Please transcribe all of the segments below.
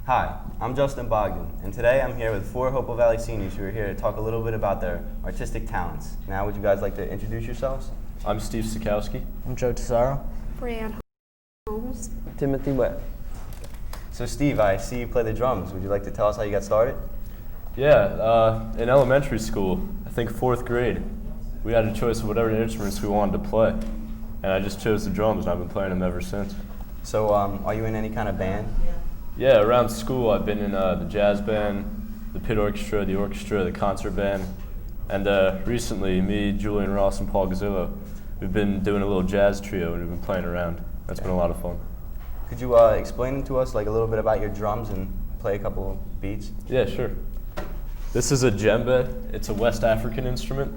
Hi, I'm Justin Bogdan, and today I'm here with 4 Hopewell Valley seniors who are here to talk a little bit about their artistic talents. Now, would you guys like to introduce yourselves? I'm Steve Sikowski. I'm Joe Tesaro. Brianne Holmes. Timothy Webb. So Steve, I see you play the drums. Would you like to tell us how you got started? Yeah, in elementary school, I think 4th grade, we had a choice of whatever instruments we wanted to play. And I just chose the drums, and I've been playing them ever since. So are you in any kind of band? Yeah, around school I've been in the jazz band, the pit orchestra, the concert band, and recently me, Julian Ross, and Paul Gazzillo, we've been doing a little jazz trio and we've been playing around. That's been a lot of fun. Could you explain to us like a little bit about your drums and play a couple beats? Yeah, sure. This is a djembe. It's a West African instrument,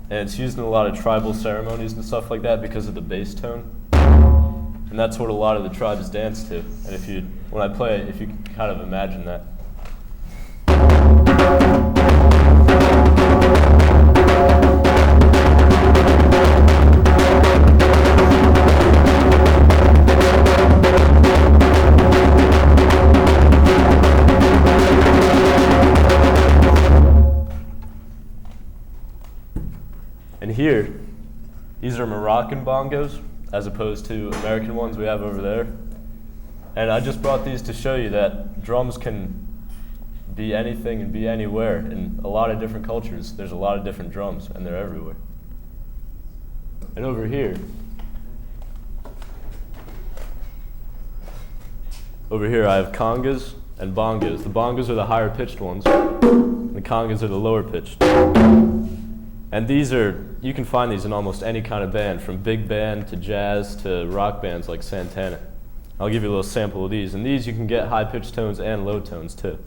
and it's used in a lot of tribal ceremonies and stuff like that because of the bass tone. And that's what a lot of the tribes dance to. And when I play it, if you can kind of imagine that. And here, these are Moroccan bongos, as opposed to American ones we have over there. And I just brought these to show you that drums can be anything and be anywhere. In a lot of different cultures, there's a lot of different drums, and they're everywhere. And over here I have congas and bongos. The bongos are the higher pitched ones, and the congas are the lower pitched. And you can find these in almost any kind of band, from big band to jazz to rock bands like Santana. I'll give you a little sample of these. And these you can get high pitched tones and low tones too.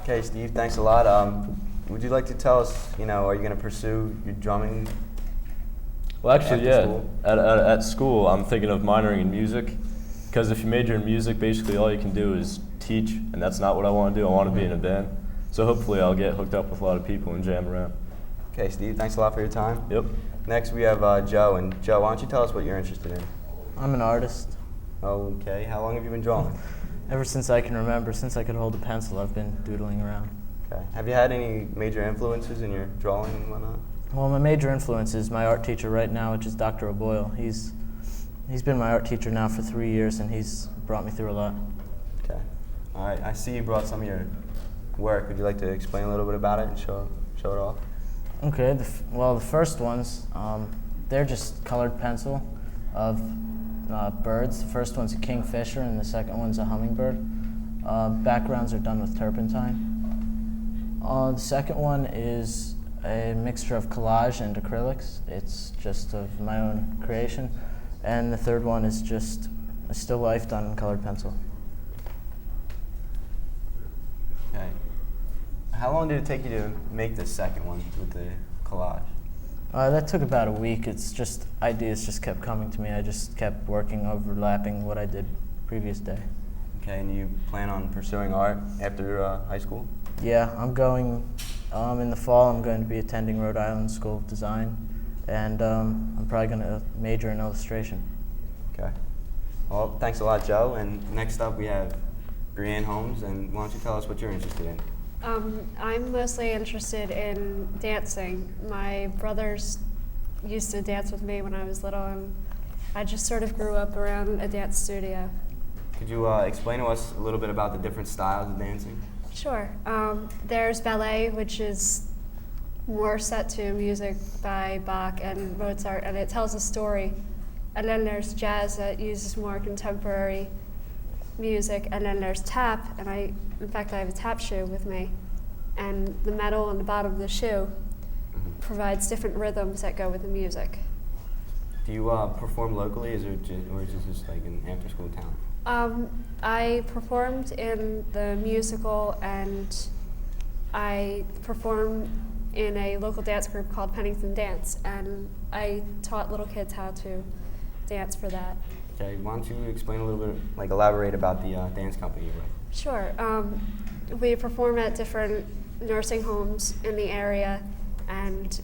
Okay, Steve, thanks a lot. Would you like to tell us, are you going to pursue your drumming? Well, actually, yeah. School? At school, I'm thinking of minoring in music, because if you major in music, basically all you can do is teach, and that's not what I want to do. I want to be in a band. So hopefully I'll get hooked up with a lot of people and jam around. Okay, Steve, thanks a lot for your time. Yep. Next, we have Joe. And Joe, why don't you tell us what you're interested in? I'm an artist. Okay, how long have you been drawing? Ever since I can remember, since I could hold a pencil, I've been doodling around. Okay. Have you had any major influences in your drawing and whatnot? Well, my major influence is my art teacher right now, which is Dr. Hopewell. He's been my art teacher now for 3 years, and he's brought me through a lot. Okay. All right, I see you brought some of your work. Would you like to explain a little bit about it and show it off? Okay, the first ones, they're just colored pencil of birds. The first one's a kingfisher, and the second one's a hummingbird. Backgrounds are done with turpentine. The second one is a mixture of collage and acrylics. It's just of my own creation. And the third one is just a still life done in colored pencil. Okay. How long did it take you to make the second one with the collage? That took about a week. It's just, ideas just kept coming to me. I just kept working, overlapping what I did previous day. Okay, and you plan on pursuing art after high school? Yeah, I'm going, in the fall, I'm going to be attending Rhode Island School of Design, and I'm probably going to major in illustration. Okay. Well, thanks a lot, Joe. And next up we have Brianne Holmes, and why don't you tell us what you're interested in? I'm mostly interested in dancing. My brothers used to dance with me when I was little, and I just sort of grew up around a dance studio. Could you explain to us a little bit about the different styles of dancing? Sure. There's ballet, which is more set to music by Bach and Mozart, and it tells a story. And then there's jazz that uses more contemporary music, and then there's tap, and in fact I have a tap shoe with me, and the metal on the bottom of the shoe provides different rhythms that go with the music. Do you perform locally, or is it just like an after-school talent? I performed in the musical and I perform in a local dance group called Pennington Dance, and I taught little kids how to dance for that. Okay, why don't you explain a little bit, like elaborate about the dance company you're with? Sure. We perform at different nursing homes in the area, and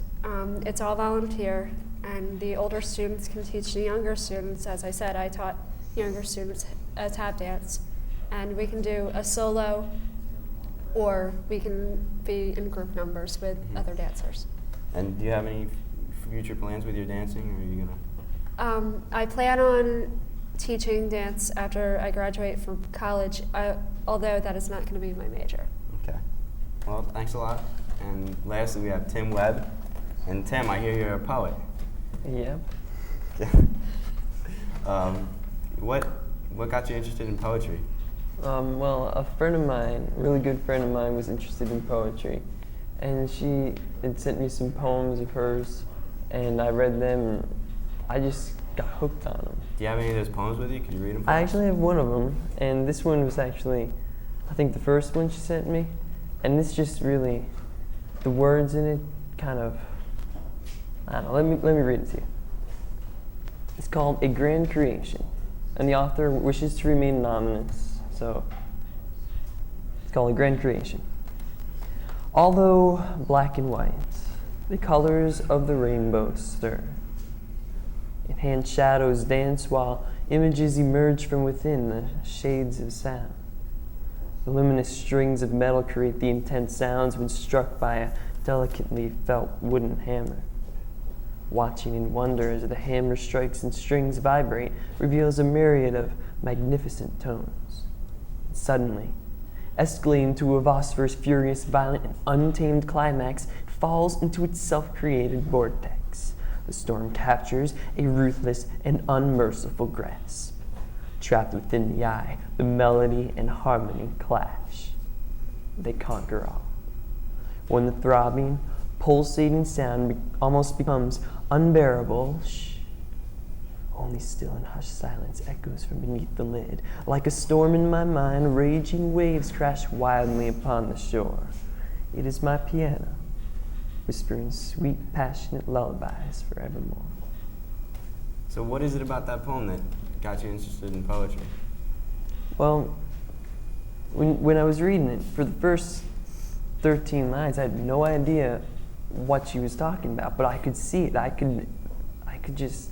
it's all volunteer, and the older students can teach the younger students. As I said, I taught younger students tap dance, and we can do a solo, or we can be in group numbers with other dancers. And do you have any future plans with your dancing, or are you gonna? I plan on teaching dance after I graduate from college, although that is not going to be my major. Okay. Well, thanks a lot. And lastly, we have Tim Webb. And Tim, I hear you're a poet. Yeah. What got you interested in poetry? Well, a friend of mine, a really good friend of mine, was interested in poetry, and she had sent me some poems of hers, and I read them, and I just got hooked on them. Do you have any of those poems with you? Could you read them for I us? actually have one of them, and this one was actually, I think, the first one she sent me, and this just really, the words in it kind of, I don't know, let me read it to you. It's called A Grand Creation, and the author wishes to remain anonymous, so it's called A Grand Creation. Although black and white, the colors of the rainbow stir. Enhanced shadows dance while images emerge from within the shades of sound. The luminous strings of metal create the intense sounds when struck by a delicately felt wooden hammer. Watching in wonder as the hammer strikes and strings vibrate reveals a myriad of magnificent tones. Suddenly, escalating to a vociferous, furious, violent, and untamed climax, falls into its self-created vortex. The storm captures a ruthless and unmerciful grasp. Trapped within the eye, the melody and harmony clash. They conquer all. When the throbbing, pulsating sound almost becomes unbearable, only still and hushed silence echoes from beneath the lid. Like a storm in my mind, raging waves crash wildly upon the shore. It is my piano, whispering sweet, passionate lullabies forevermore. So what is it about that poem that got you interested in poetry? Well, when I was reading it, for the first 13 lines, I had no idea what she was talking about, but I could see it. I could just,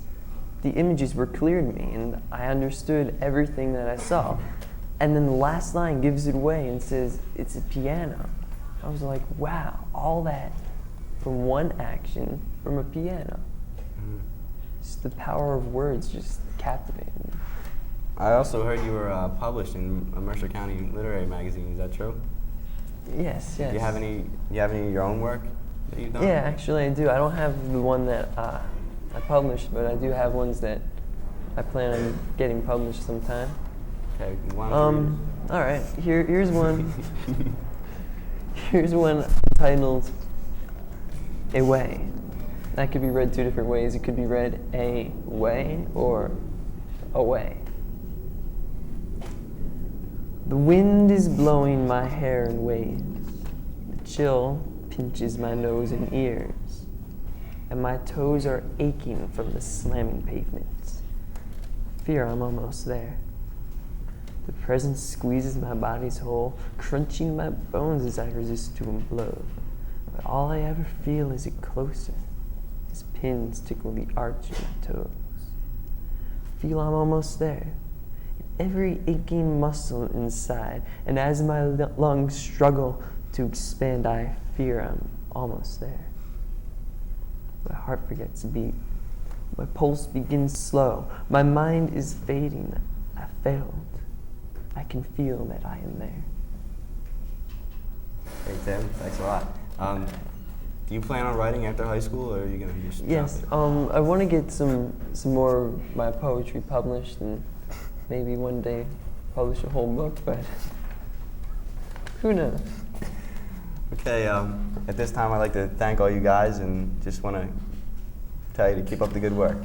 the images were clear to me, and I understood everything that I saw. And then the last line gives it away and says, it's a piano. I was like, wow, all that from one action from a piano. Just the power of words just captivated me. I also heard you were published in a Mercer County literary magazine. Is that true? Yes. Do you have any of your own work that you've done? Yeah, actually I do. I don't have the one that I published, but I do have ones that I plan on getting published sometime. Okay, why don't you read it? All right. Here's one. Here's one titled "A Way." That could be read two different ways. It could be read "a way" or "away." The wind is blowing my hair in waves. The chill pinches my nose and ears, and my toes are aching from the slamming pavements. I fear I'm almost there. The presence squeezes my body's whole, crunching my bones as I resist to implode. But all I ever feel is it closer, as pins tickle the arch of my toes. I feel I'm almost there, every aching muscle inside, and as my lungs struggle to expand, I fear I'm almost there. My heart forgets to beat. My pulse begins slow. My mind is fading. I failed. I can feel that I am there. Hey Tim, thanks a lot. Do you plan on writing after high school, or are you gonna just Yes, drop it? I want to get some more of my poetry published, and maybe one day publish a whole book, but who knows? Okay, at this time I'd like to thank all you guys and just want to tell you to keep up the good work.